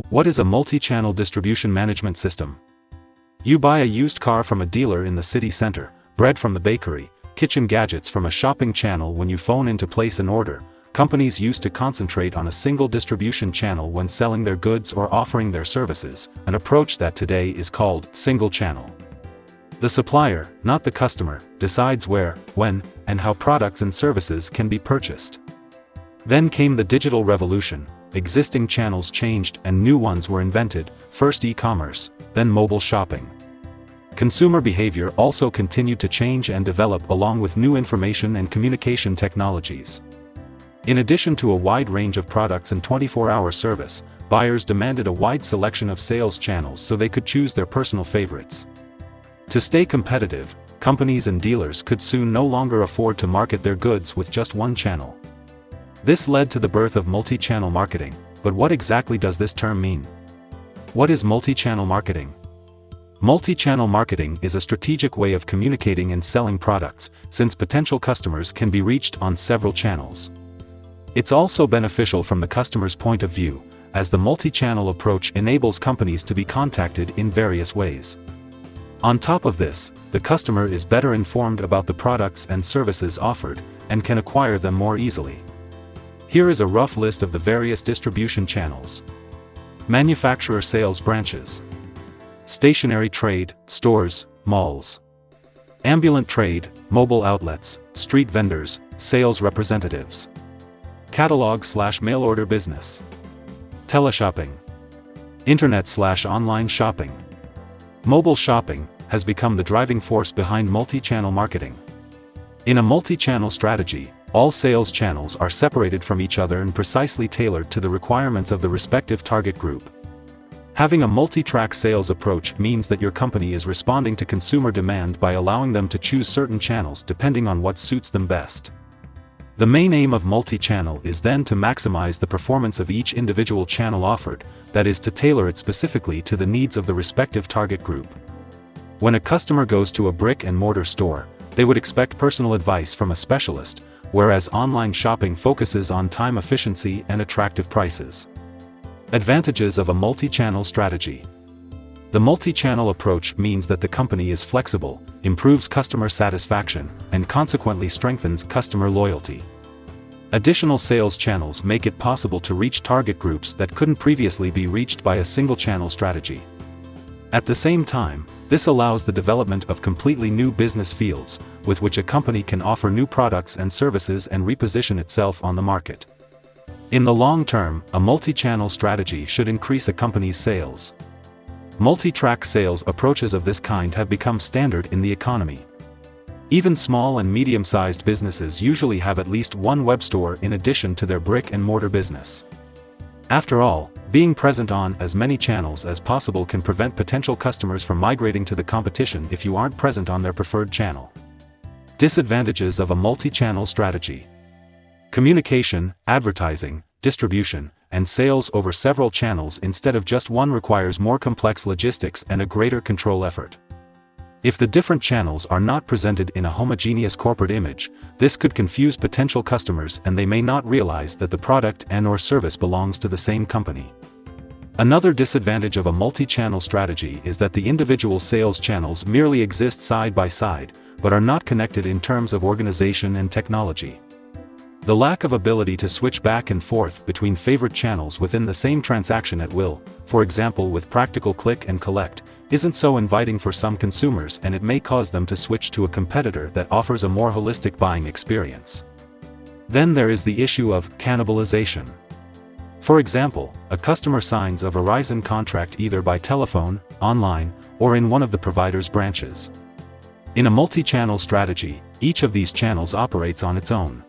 What is a multi-channel distribution management system? You buy a used car from a dealer in the city center, bread from the bakery, kitchen gadgets from a shopping channel when you phone in to place an order. Companies used to concentrate on a single distribution channel when selling their goods or offering their services, an approach that today is called single channel. The supplier, not the customer, decides where, when, and how products and services can be purchased. Then came the digital revolution. Existing channels changed and new ones were invented, first e-commerce, then mobile shopping. Consumer behavior also continued to change and develop along with new information and communication technologies. In addition to a wide range of products and 24-hour service, buyers demanded a wide selection of sales channels so they could choose their personal favorites. To stay competitive, companies and dealers could soon no longer afford to market their goods with just one channel. This led to the birth of multi-channel marketing, but what exactly does this term mean? What is multi-channel marketing? Multi-channel marketing is a strategic way of communicating and selling products, since potential customers can be reached on several channels. It's also beneficial from the customer's point of view, as the multi-channel approach enables companies to be contacted in various ways. On top of this, the customer is better informed about the products and services offered, and can acquire them more easily. Here is a rough list of the various distribution channels. Manufacturer sales branches. Stationary trade, stores, malls. Ambulant trade, mobile outlets, street vendors, sales representatives. Catalog/mail order business. Teleshopping. Internet/online shopping. Mobile shopping has become the driving force behind multi-channel marketing. In a multi-channel strategy, all sales channels are separated from each other and precisely tailored to the requirements of the respective target group. Having a multi-track sales approach means that your company is responding to consumer demand by allowing them to choose certain channels depending on what suits them best. The main aim of multi-channel is then to maximize the performance of each individual channel offered, that is to tailor it specifically to the needs of the respective target group. When a customer goes to a brick-and-mortar store, they would expect personal advice from a specialist, whereas online shopping focuses on time efficiency and attractive prices. Advantages of a multi-channel strategy. The multi-channel approach means that the company is flexible, improves customer satisfaction, and consequently strengthens customer loyalty. Additional sales channels make it possible to reach target groups that couldn't previously be reached by a single-channel strategy. At the same time, this allows the development of completely new business fields, with which a company can offer new products and services and reposition itself on the market. In the long term, a multi-channel strategy should increase a company's sales. Multi-track sales approaches of this kind have become standard in the economy. Even small and medium-sized businesses usually have at least one web store in addition to their brick-and-mortar business. After all, being present on as many channels as possible can prevent potential customers from migrating to the competition if you aren't present on their preferred channel. Disadvantages of a multi-channel strategy. Communication, advertising, distribution, and sales over several channels instead of just one requires more complex logistics and a greater control effort. If the different channels are not presented in a homogeneous corporate image, this could confuse potential customers and they may not realize that the product and/or service belongs to the same company. Another disadvantage of a multi-channel strategy is that the individual sales channels merely exist side by side, but are not connected in terms of organization and technology. The lack of ability to switch back and forth between favorite channels within the same transaction at will, for example with practical click and collect, isn't so inviting for some consumers, and it may cause them to switch to a competitor that offers a more holistic buying experience. Then there is the issue of cannibalization. For example, a customer signs a Verizon contract either by telephone, online, or in one of the provider's branches. In a multi-channel strategy, each of these channels operates on its own.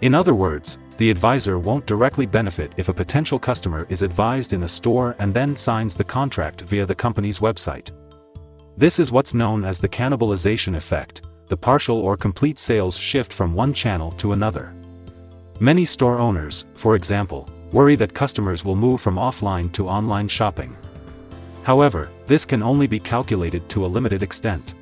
In other words, the advisor won't directly benefit if a potential customer is advised in a store and then signs the contract via the company's website. This is what's known as the cannibalization effect, the partial or complete sales shift from one channel to another. Many store owners, for example, worry that customers will move from offline to online shopping. However, this can only be calculated to a limited extent.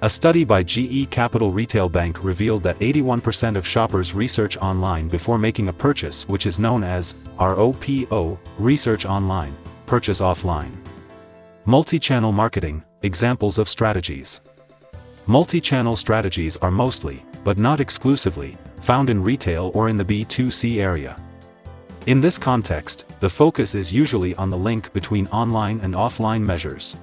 A study by GE Capital Retail Bank revealed that 81% of shoppers research online before making a purchase, which is known as ROPO, research online, purchase offline. Multi-channel marketing, examples of strategies. Multi-channel strategies are mostly, but not exclusively, found in retail or in the B2C area. In this context, the focus is usually on the link between online and offline measures.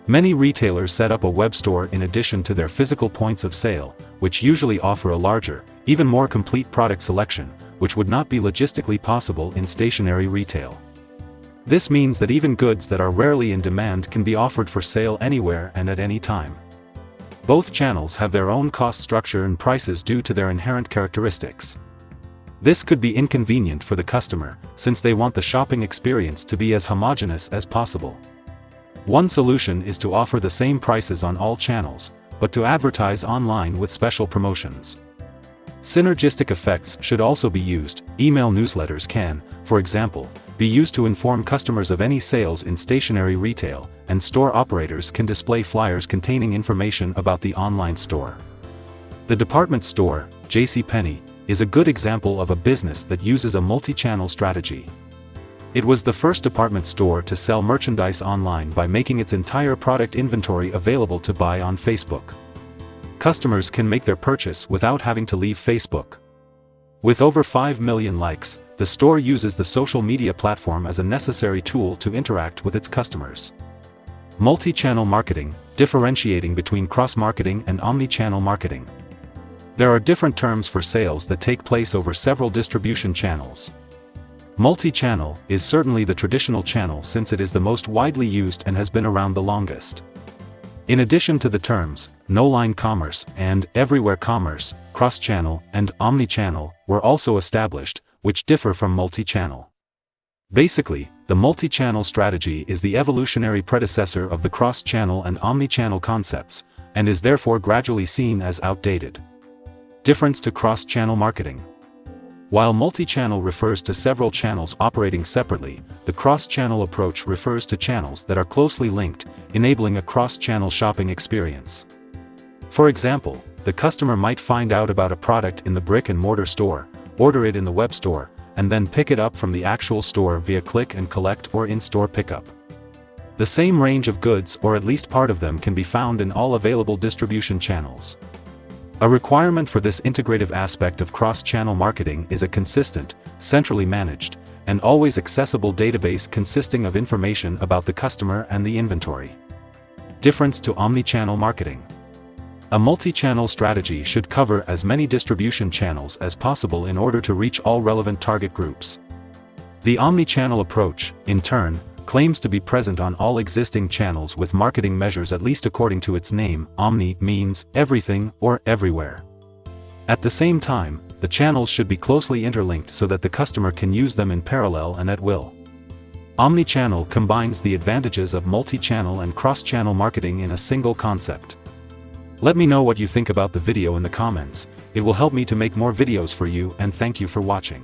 Many retailers set up a web store in addition to their physical points of sale, which usually offer a larger, even more complete product selection, which would not be logistically possible in stationary retail. This means that even goods that are rarely in demand can be offered for sale anywhere and at any time. Both channels have their own cost structure and prices due to their inherent characteristics. This could be inconvenient for the customer, since they want the shopping experience to be as homogeneous as possible. One solution is to offer the same prices on all channels, but to advertise online with special promotions. Synergistic effects should also be used. Email newsletters can, for example, be used to inform customers of any sales in stationary retail, and store operators can display flyers containing information about the online store. The department store, JCPenney, is a good example of a business that uses a multi-channel strategy. It was the first department store to sell merchandise online by making its entire product inventory available to buy on Facebook. Customers can make their purchase without having to leave Facebook. With over 5 million likes, the store uses the social media platform as a necessary tool to interact with its customers. Multi-channel marketing, differentiating between cross-marketing and omni-channel marketing. There are different terms for sales that take place over several distribution channels. Multi-channel is certainly the traditional channel since it is the most widely used and has been around the longest. In addition to the terms, no-line commerce and everywhere commerce, cross-channel and omni-channel were also established, which differ from multi-channel. Basically, the multi-channel strategy is the evolutionary predecessor of the cross-channel and omni-channel concepts, and is therefore gradually seen as outdated. Difference to cross-channel marketing. While multi-channel refers to several channels operating separately, the cross-channel approach refers to channels that are closely linked, enabling a cross-channel shopping experience. For example, the customer might find out about a product in the brick-and-mortar store, order it in the web store, and then pick it up from the actual store via click and collect or in-store pickup. The same range of goods, or at least part of them, can be found in all available distribution channels. A requirement for this integrative aspect of cross-channel marketing is a consistent, centrally managed, and always accessible database consisting of information about the customer and the inventory. Difference to omni-channel marketing. A multi-channel strategy should cover as many distribution channels as possible in order to reach all relevant target groups. The omni-channel approach, in turn, claims to be present on all existing channels with marketing measures at least according to its name. Omni means everything or everywhere. At the same time, the channels should be closely interlinked so that the customer can use them in parallel and at will. Omnichannel combines the advantages of multi-channel and cross-channel marketing in a single concept. Let me know what you think about the video in the comments. It will help me to make more videos for you, and thank you for watching.